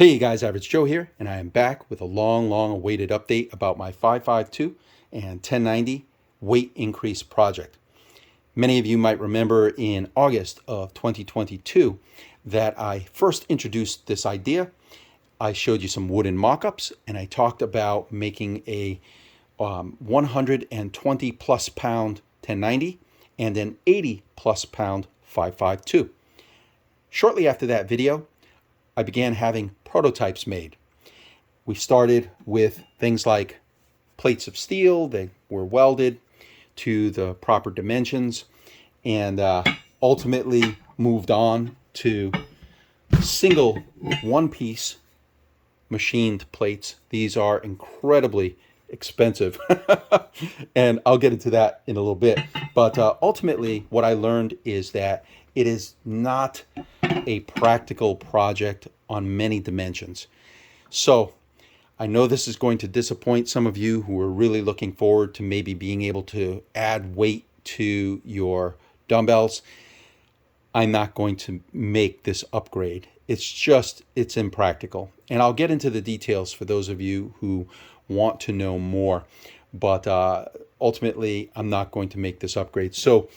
Hey guys, Average Joe here, and I am back with a long awaited update about my 552 and 1090 weight increase project. Many of you might remember in August of 2022 that I first introduced this idea. I showed you some wooden mock-ups, and I talked about making a 120 plus pound 1090 and an 80 plus pound 552. Shortly after that video, I began having prototypes made. We started with things like plates of steel. They were welded to the proper dimensions, and ultimately moved on to single one-piece machined plates. These are incredibly expensive, and I'll get into that in a little bit. But ultimately, what I learned is that it is not a practical project on many dimensions. So I know this is going to disappoint some of you who are really looking forward to maybe being able to add weight to your dumbbells. I'm not going to make this upgrade. It's impractical. And I'll get into the details for those of you who want to know more. But ultimately, I'm not going to make this upgrade. So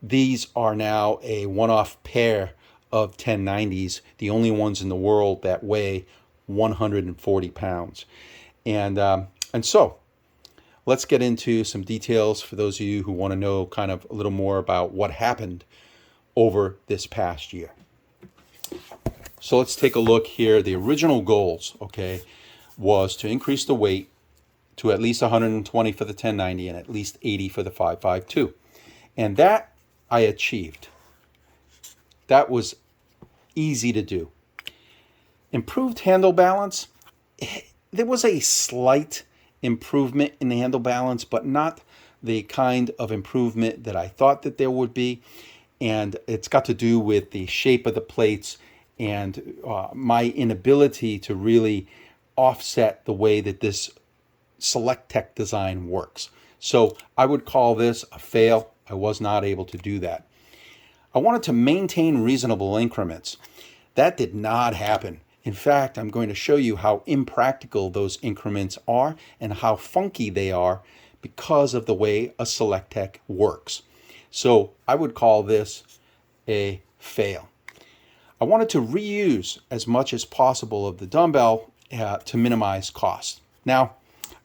these are now a one-off pair of 1090s, the only ones in the world that weigh 140 pounds. And so let's get into some details for those of you who want to know kind of a little more about what happened over this past year. So let's take a look here. The original goals, okay, was to increase the weight to at least 120 for the 1090 and at least 80 for the 552. And that I achieved. That was easy to do. Improved handle balance. There was a slight improvement in the handle balance, but not the kind of improvement that I thought that there would be. And it's got to do with the shape of the plates and my inability to really offset the way that this SelectTech design works. So I would call this a fail. I was not able to do that. I wanted to maintain reasonable increments. That did not happen. In fact, I'm going to show you how impractical those increments are and how funky they are because of the way a SelectTech works. So I would call this a fail. I wanted to reuse as much as possible of the dumbbell to minimize cost. Now,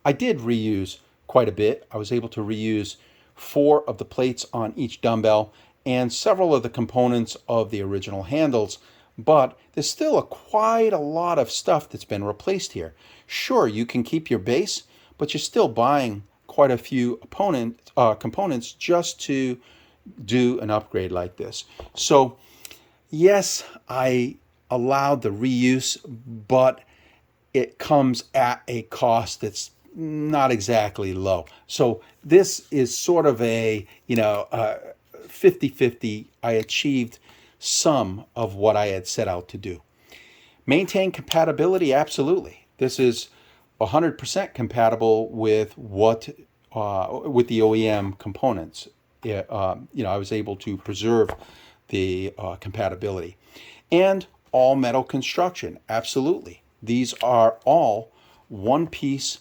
I did reuse quite a bit. I was able to reuse 4 of the plates on each dumbbell and several of the components of the original handles, but there's still quite a lot of stuff that's been replaced here. Sure, you can keep your base, but you're still buying quite a few components just to do an upgrade like this. So yes, I allowed the reuse, but it comes at a cost that's not exactly low. So this is sort of a 50-50. I achieved some of what I had set out to do. Maintain compatibility, absolutely. This is 100% compatible with what with the OEM components. I was able to preserve the compatibility. And all metal construction, absolutely. These are all one-piece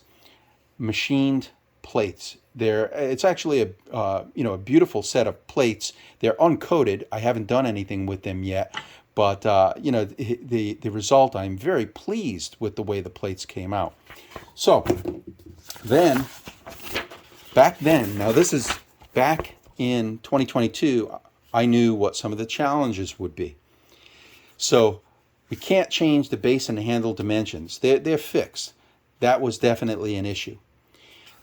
machined plates. It's actually a beautiful set of plates. They're uncoated. I haven't done anything with them yet, but the result, I'm very pleased with the way the plates came out. So back then, now this is back in 2022, I knew what some of the challenges would be. So we can't change the base and the handle dimensions. They're fixed. That was definitely an issue.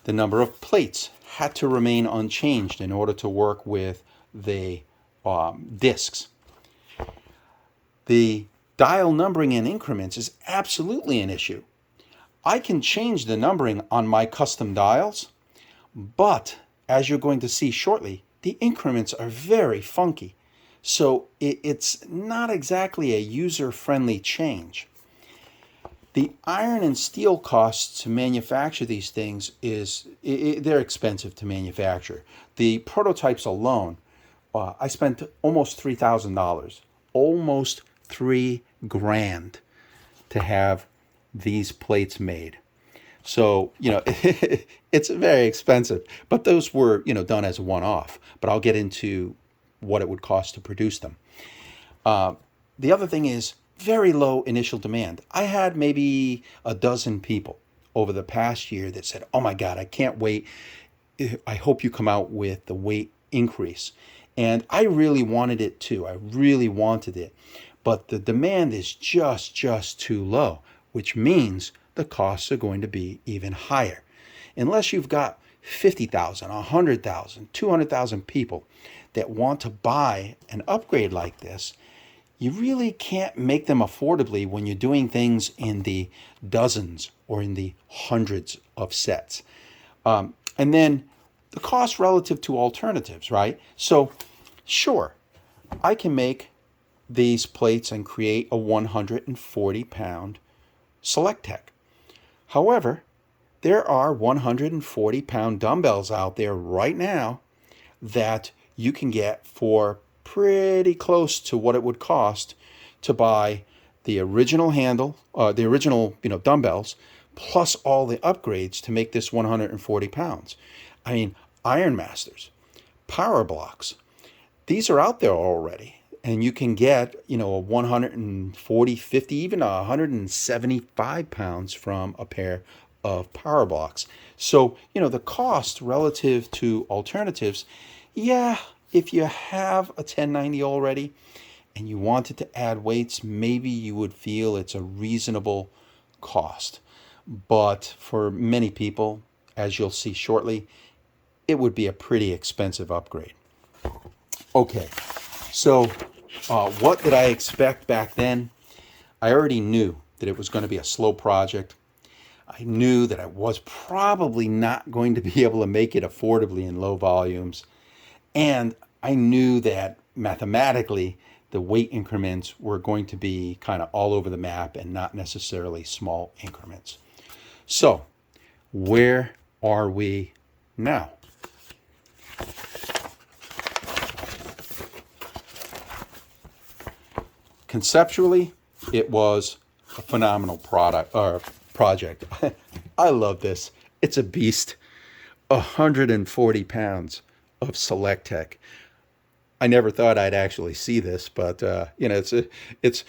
The number of plates had to remain unchanged in order to work with the discs. The dial numbering in increments is absolutely an issue. I can change the numbering on my custom dials, but as you're going to see shortly, the increments are very funky. So it's not exactly a user-friendly change. The iron and steel costs to manufacture these things they're expensive to manufacture. The prototypes alone, I spent almost $3,000, almost $3,000 to have these plates made. So, it's very expensive, but those were, done as a one-off. But I'll get into what it would cost to produce them. The other thing is very low initial demand. I had maybe a dozen people over the past year that said, "Oh my God, I can't wait. I hope you come out with the weight increase." And I really wanted it too. I really wanted it. But the demand is just too low, which means the costs are going to be even higher. Unless you've got 50,000, 100,000, 200,000 people that want to buy an upgrade like this, you really can't make them affordably when you're doing things in the dozens or in the hundreds of sets. And then the cost relative to alternatives, right? So sure, I can make these plates and create a 140-pound SelectTech. However, there are 140-pound dumbbells out there right now that you can get for pretty close to what it would cost to buy the original handle, the original dumbbells, plus all the upgrades to make this 140 pounds. I mean, Iron Masters, Power Blocks, these are out there already. And you can get, a 140, 50, even 175 pounds from a pair of Power Blocks. So, the cost relative to alternatives, yeah, if you have a 1090 already and you wanted to add weights, maybe you would feel it's a reasonable cost. But for many people, as you'll see shortly, it would be a pretty expensive upgrade. Okay, so what did I expect back then? I already knew that it was going to be a slow project. I knew that I was probably not going to be able to make it affordably in low volumes. And I knew that mathematically the weight increments were going to be kind of all over the map and not necessarily small increments. So where are we now? Conceptually, it was a phenomenal project. I love this. It's a beast. 140 pounds of SelectTech. I never thought I'd actually see this, but it's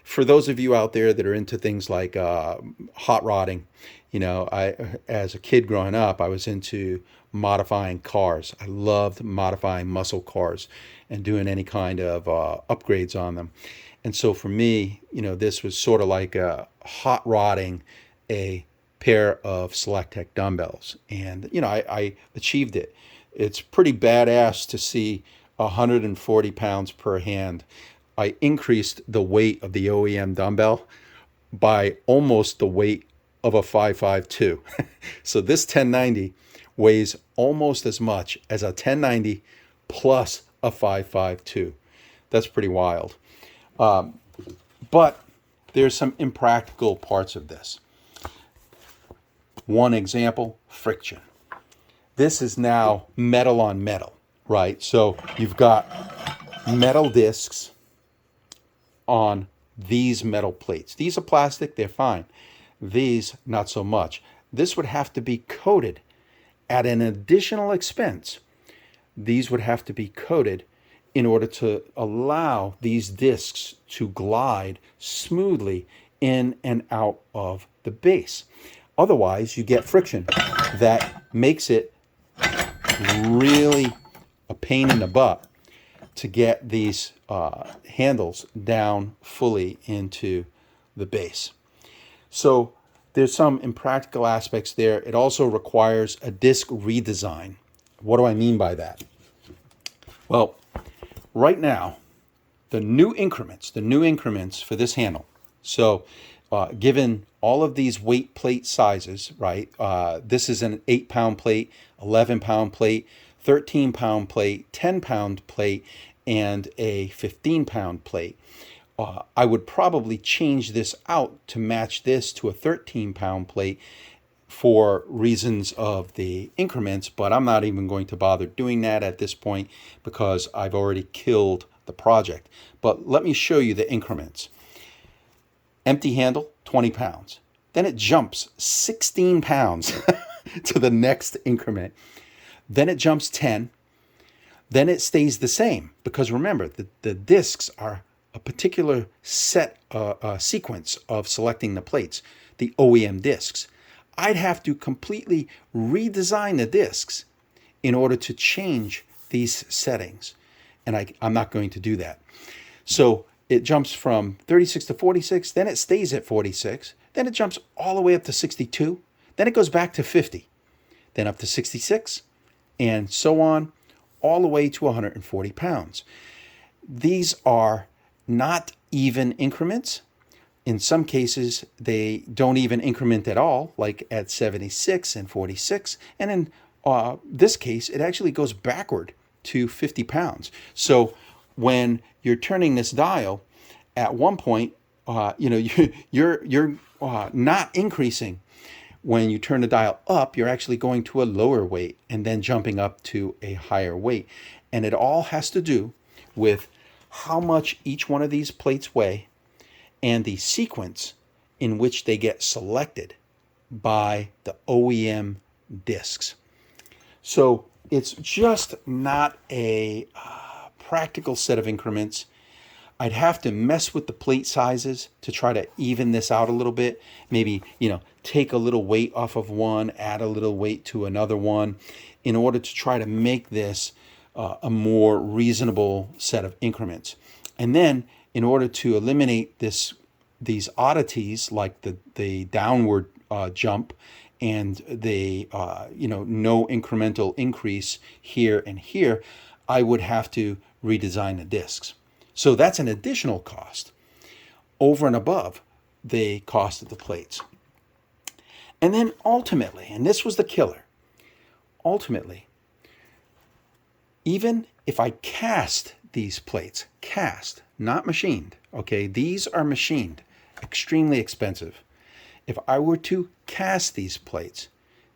for those of you out there that are into things like hot rodding. As a kid growing up, I was into modifying cars. I loved modifying muscle cars and doing any kind of upgrades on them. And so for me, this was sort of like hot rodding a pair of SelectTech dumbbells. And, I achieved it. It's pretty badass to see 140 pounds per hand. I increased the weight of the OEM dumbbell by almost the weight of a 552. So this 1090 weighs almost as much as a 1090 plus a 552. That's pretty wild. But there's some impractical parts of this. One example, friction. This is now metal on metal, right? So you've got metal discs on these metal plates. These are plastic, they're fine. These, not so much. This would have to be coated at an additional expense. These would have to be coated in order to allow these discs to glide smoothly in and out of the base. Otherwise, you get friction that makes it really a pain in the butt to get these handles down fully into the base. So there's some impractical aspects there. It also requires a disc redesign. What do I mean by that? Well, right now, the new increments for this handle. So given all of these weight plate sizes, right? This is an 8-pound plate, 11-pound plate, 13-pound plate, 10-pound plate, and a 15-pound plate. I would probably change this out to match this to a 13-pound plate for reasons of the increments, but I'm not even going to bother doing that at this point because I've already killed the project. But let me show you the increments. Empty handle, 20 pounds. Then it jumps 16 pounds to the next increment. Then it jumps 10. Then it stays the same, because remember, the discs are a particular sequence of selecting the plates, the OEM discs. I'd have to completely redesign the discs in order to change these settings. And I'm not going to do that. So it jumps from 36 to 46, then it stays at 46, then it jumps all the way up to 62, then it goes back to 50, then up to 66, and so on, all the way to 140 pounds. These are not even increments. In some cases, they don't even increment at all, like at 76 and 46. And in this case, it actually goes backward to 50 pounds. So when you're turning this dial, at one point, you're not increasing. When you turn the dial up, you're actually going to a lower weight and then jumping up to a higher weight. And it all has to do with how much each one of these plates weigh and the sequence in which they get selected by the OEM discs. So it's just not a practical set of increments. I'd have to mess with the plate sizes to try to even this out a little bit. Maybe, take a little weight off of one, add a little weight to another one in order to try to make this a more reasonable set of increments. And then in order to eliminate these oddities like the downward jump and the no incremental increase here and here, I would have to redesign the discs. So that's an additional cost over and above the cost of the plates. And then ultimately, and this was the killer, ultimately, even if I cast these plates, cast, not machined, okay, these are machined, extremely expensive. If I were to cast these plates,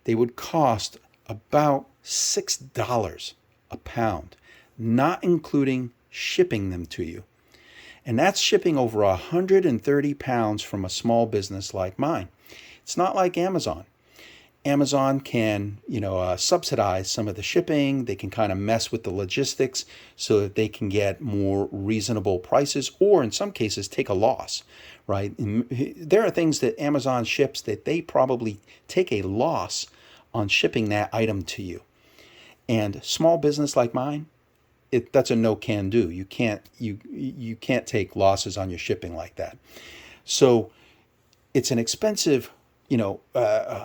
they would cost about $6 a pound, not including shipping them to you. And that's shipping over 130 pounds from a small business like mine. It's not like Amazon. Amazon can, subsidize some of the shipping. They can kind of mess with the logistics so that they can get more reasonable prices, or in some cases take a loss, right? And there are things that Amazon ships that they probably take a loss on shipping that item to you. And small business like mine, that's a no can do. You can't take losses on your shipping like that. So it's an expensive,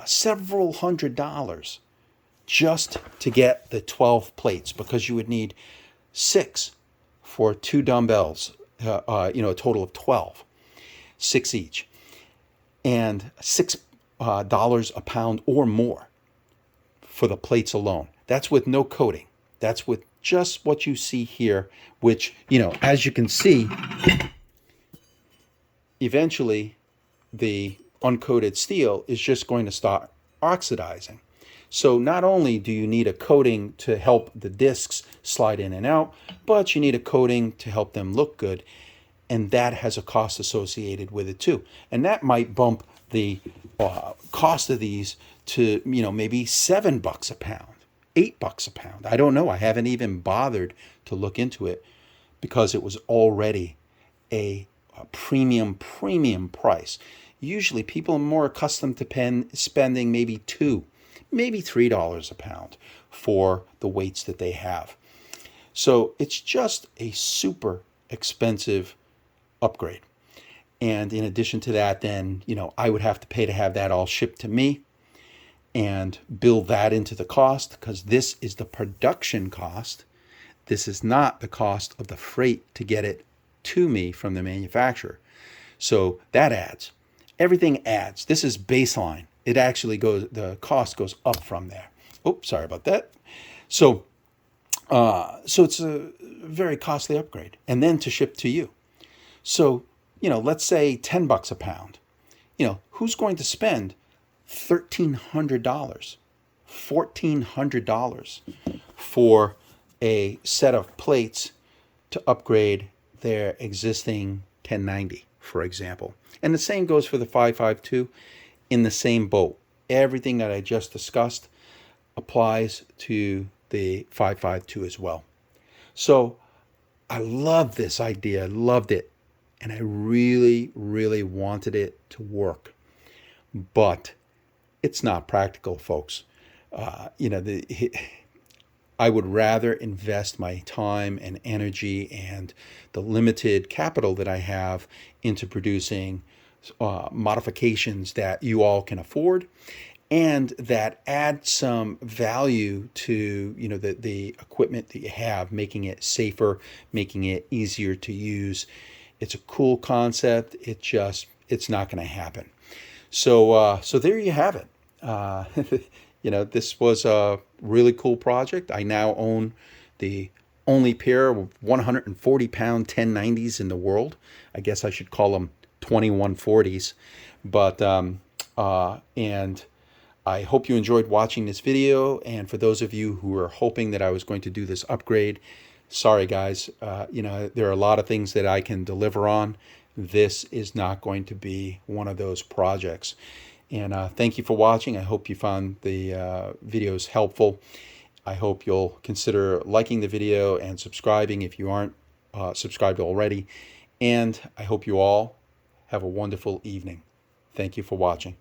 several $100s just to get the 12 plates, because you would need 6 for 2 dumbbells, a total of 12, 6 each, and $6 a pound or more for the plates alone. That's with no coating. That's with just what you see here, which, as you can see, eventually the uncoated steel is just going to start oxidizing. So not only do you need a coating to help the discs slide in and out, but you need a coating to help them look good. And that has a cost associated with it too. And that might bump the cost of these to, maybe $7 a pound, $8 a pound. I don't know. I haven't even bothered to look into it because it was already a premium price. Usually people are more accustomed to spending maybe $2, maybe $3 a pound for the weights that they have. So it's just a super expensive upgrade. And in addition to that, then, I would have to pay to have that all shipped to me and build that into the cost, because this is the production cost. This is not the cost of the freight to get it to me from the manufacturer. So that adds. Everything adds. This is baseline. It actually the cost goes up from there. Oops, sorry about that. So it's a very costly upgrade. And then to ship to you. So, let's say $10 a pound. Who's going to spend $1,300, $1,400 for a set of plates to upgrade their existing 1090, for example. And the same goes for the 552, in the same boat. Everything that I just discussed applies to the 552 as well. So I love this idea, loved it, and I really, really wanted it to work. But it's not practical, folks. I would rather invest my time and energy and the limited capital that I have into producing modifications that you all can afford and that add some value to the equipment that you have, making it safer, making it easier to use. It's a cool concept. It's not going to happen. So there you have it. This was a really cool project. I now own the only pair of 140-pound 1090s in the world. I guess I should call them 2140s. But and I hope you enjoyed watching this video. And for those of you who are hoping that I was going to do this upgrade, sorry guys. There are a lot of things that I can deliver on. This is not going to be one of those projects. And thank you for watching. I hope you found the videos helpful. I hope you'll consider liking the video and subscribing if you aren't subscribed already. And I hope you all have a wonderful evening. Thank you for watching.